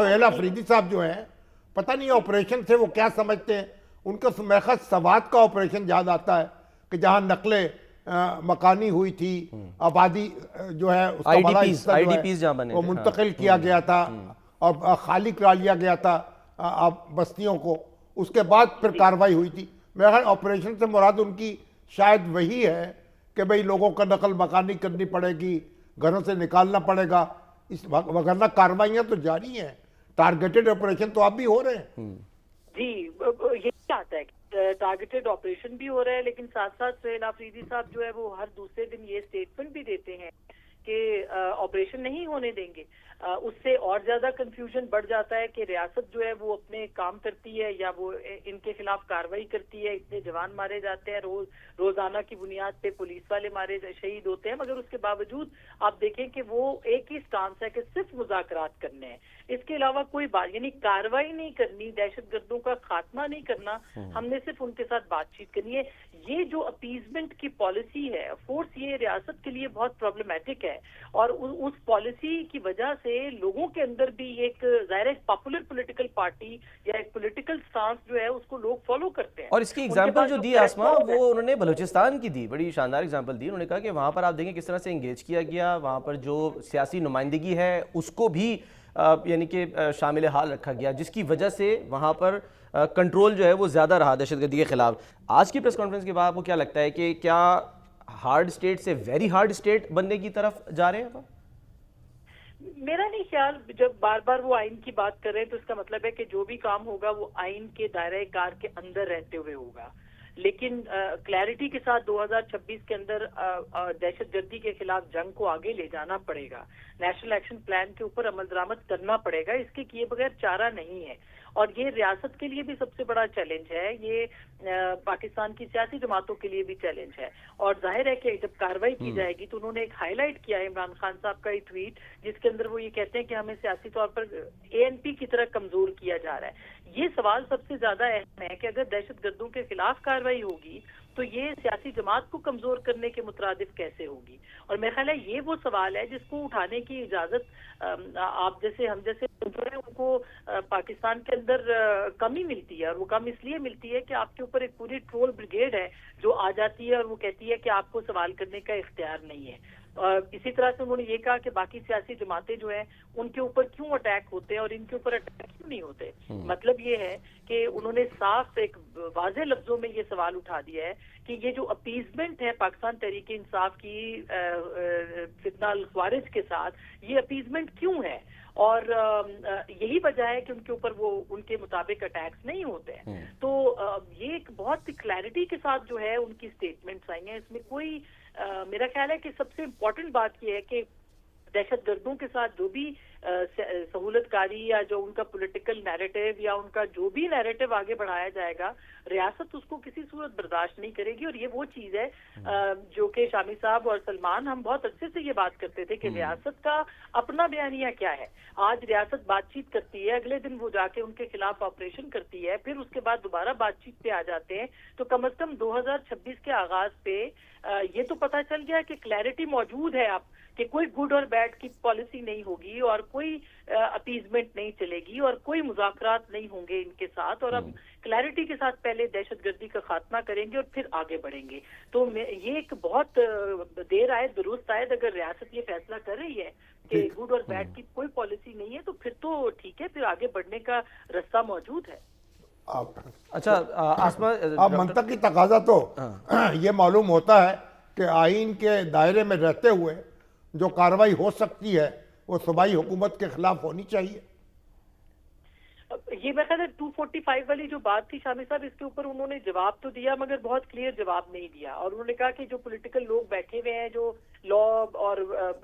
سہیل آفریدی صاحب جو ہیں پتہ نہیں آپریشن سے وہ کیا سمجھتے ہیں، ان کو محض سوات کا آپریشن یاد آتا ہے کہ جہاں نقلیں مکانی ہوئی تھی، آبادی جو ہے اس کا بڑا حصہ جو ہے وہ منتقل کیا گیا تھا اور خالی کرا لیا گیا تھا بستیوں کو، اس کے بعد پھر کارروائی ہوئی تھی۔ میرا خیال آپریشن سے مراد ان کی شاید وہی ہے کہ بھئی لوگوں کا نقل مکانی کرنی پڑے گی، گھروں سے نکالنا پڑے گا، وگرنہ کارروائیاں تو جاری ہیں، ٹارگیٹڈ آپریشن تو اب بھی ہو رہے ہیں۔ جی یہی آتا ہے کہ ٹارگیٹڈ آپریشن بھی ہو رہا ہے، لیکن ساتھ ساتھ سہیل آفریدی صاحب جو ہے وہ ہر دوسرے دن یہ اسٹیٹمنٹ بھی دیتے ہیں کہ آپریشن نہیں ہونے دیں گے۔ اس سے اور زیادہ کنفیوژن بڑھ جاتا ہے کہ ریاست جو ہے وہ اپنے کام کرتی ہے یا وہ ان کے خلاف کارروائی کرتی ہے، اتنے جوان مارے جاتے ہیں، روزانہ کی بنیاد پہ پولیس والے شہید ہوتے ہیں، مگر اس کے باوجود آپ دیکھیں کہ وہ ایک ہی سٹانس ہے کہ صرف مذاکرات کرنے ہیں، اس کے علاوہ کوئی بات یعنی کارروائی نہیں کرنی، دہشت گردوں کا خاتمہ نہیں کرنا، ہم نے صرف ان کے ساتھ بات چیت کرنی ہے۔ یہ جو اپیزمنٹ کی پالیسی ہے فورس، یہ ریاست کے لیے بہت پرابلمٹک ہے، اور اس پالیسی کی وجہ سے لوگوں کے اندر بھی ایک ظاہر ایک پاپولر پولیٹیکل پارٹی یا ایک پولیٹیکل سٹانس جو ہے اس کو لوگ فالو کرتے ہیں۔ اور اس کی ایگزامپل جو دی آسما وہ انہوں نے بلوچستان کی دی، بڑی شاندار ایگزامپل دی۔ انہوں نے کہا کہ وہاں پر آپ دیکھیں کس طرح سے انگیج کیا گیا، وہاں پر جو سیاسی نمائندگی ہے اس کو بھی یعنی کہ شامل حال رکھا گیا، جس کی وجہ سے وہاں پر کنٹرول جو ہے وہ زیادہ رہا دہشت گردی کے خلاف۔ آج کی پریس کانفرنس کے بعد آپ کو کیا لگتا ہے کہ کیا ہارڈ اسٹیٹ سے ویری ہارڈ اسٹیٹ بننے کی طرف جا رہے ہیں؟ میرا نہیں خیال، جب بار بار وہ آئین کی بات کر رہے ہیں تو اس کا مطلب ہے کہ جو بھی کام ہوگا وہ آئین کے دائرہ کار کے اندر رہتے ہوئے ہوگا، لیکن کلیئرٹی کے ساتھ 2026 کے اندر دہشت گردی کے خلاف جنگ کو آگے لے جانا پڑے گا، نیشنل ایکشن پلان کے اوپر عمل درآمد کرنا پڑے گا، اس کے کیے بغیر چارہ نہیں ہے۔ اور یہ ریاست کے لیے بھی سب سے بڑا چیلنج ہے، یہ پاکستان کی سیاسی جماعتوں کے لیے بھی چیلنج ہے، اور ظاہر ہے کہ جب کارروائی کی جائے گی تو انہوں نے ایک ہائی لائٹ کیا ہے عمران خان صاحب کا یہ ٹویٹ، جس کے اندر وہ یہ کہتے ہیں کہ ہمیں سیاسی طور پر اے این پی کی طرح کمزور کیا جا رہا ہے۔ یہ سوال سب سے زیادہ اہم ہے کہ اگر دہشت گردوں کے خلاف کارروائی ہوگی تو یہ سیاسی جماعت کو کمزور کرنے کے مترادف کیسے ہوگی؟ اور میرا خیال ہے یہ وہ سوال ہے جس کو اٹھانے کی اجازت آپ جیسے ہم جیسے جو ہے ان کو پاکستان کے اندر کم ہی ملتی ہے، اور وہ کم اس لیے ملتی ہے کہ آپ کے اوپر ایک پوری ٹرول بریگیڈ ہے جو آ جاتی ہے اور وہ کہتی ہے کہ آپ کو سوال کرنے کا اختیار نہیں ہے۔ اسی طرح سے انہوں نے یہ کہا کہ باقی سیاسی جماعتیں جو ہیں ان کے اوپر کیوں اٹیک ہوتے ہیں اور ان کے اوپر اٹیک کیوں نہیں ہوتے۔ مطلب یہ ہے کہ انہوں نے صاف ایک واضح لفظوں میں یہ سوال اٹھا دیا ہے کہ یہ جو اپیزمنٹ ہے پاکستان تحریک انصاف کی فتنہ الخوارج کے ساتھ، یہ اپیزمنٹ کیوں ہے، اور یہی وجہ ہے کہ ان کے اوپر وہ ان کے مطابق اٹیکس نہیں ہوتے ہیں۔ تو یہ ایک بہت کلیئرٹی کے ساتھ جو ہے ان کی سٹیٹمنٹس آئی ہیں، اس میں کوئی میرا خیال ہے کہ سب سے امپورٹنٹ بات یہ ہے کہ دہشت گردوں کے ساتھ جو بھی سہولت کاری یا جو ان کا پولیٹیکل نیریٹو یا ان کا جو بھی نیریٹو آگے بڑھایا جائے گا، ریاست اس کو کسی صورت برداشت نہیں کرے گی۔ اور یہ وہ چیز ہے جو کہ شامی صاحب اور سلمان ہم بہت عرصے سے یہ بات کرتے تھے کہ ریاست کا اپنا بیانیہ کیا ہے۔ آج ریاست بات چیت کرتی ہے، اگلے دن وہ جا کے ان کے خلاف آپریشن کرتی ہے، پھر اس کے بعد دوبارہ بات چیت پہ آ جاتے ہیں، تو کم از کم 2026 کے آغاز پہ یہ تو پتہ چل گیا کہ کلیئرٹی موجود ہے اب کہ کوئی گڈ اور بیڈ کی پالیسی نہیں ہوگی اور کوئی اپیزمنٹ نہیں چلے گی اور کوئی مذاکرات نہیں ہوں گے ان کے ساتھ، اور اب کلیئرٹی کے ساتھ پہلے دہشت گردی کا خاتمہ کریں گے اور پھر آگے بڑھیں گے۔ تو یہ ایک بہت دیر آئے درست آئے، اگر ریاست یہ فیصلہ کر رہی ہے کہ گڈ اور بیڈ کی کوئی پالیسی نہیں ہے تو پھر تو ٹھیک ہے، پھر آگے بڑھنے کا رستہ موجود ہے۔ اچھا آسما، اب منطقی تقاضا تو یہ معلوم ہوتا ہے کہ آئین کے دائرے میں رہتے ہوئے جو کارروائی ہو سکتی ہے وہ صوبائی حکومت کے خلاف ہونی چاہیے۔ یہ میں خیال ہے 245 والی جو بات تھی شامی صاحب، اس کے اوپر انہوں نے جواب تو دیا مگر بہت کلیئر جواب نہیں دیا، اور انہوں نے کہا کہ جو پولیٹیکل لوگ بیٹھے ہوئے ہیں جو لا اور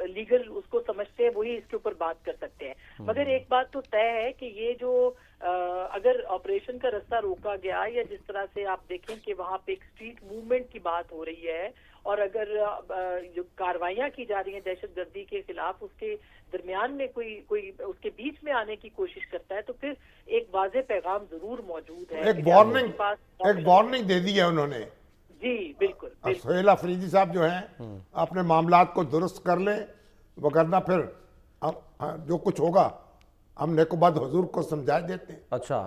لیگل اس کو سمجھتے ہیں وہی اس کے اوپر بات کر سکتے ہیں، مگر ایک بات تو طے ہے کہ یہ جو اگر آپریشن کا رستہ روکا گیا یا جس طرح سے آپ دیکھیں کہ وہاں پہ ایک اسٹریٹ موومنٹ کی بات ہو رہی ہے، اور اگر جو کاروائیاں کی جا رہی ہیں دہشت گردی کے خلاف اس کے درمیان میں کوئی اس کے بیچ میں آنے کی کوشش کرتا ہے، تو پھر ایک واضح پیغام ضرور موجود ہے، ایک وارننگ دے دی ہے انہوں نے۔ جی بالکل۔ سہیل آفریدی صاحب جو ہیں اپنے معاملات کو درست کر لیں، وگرنہ پھر جو کچھ ہوگا ہم نیکوباد حضور کو سمجھا دیتے ہیں. اچھا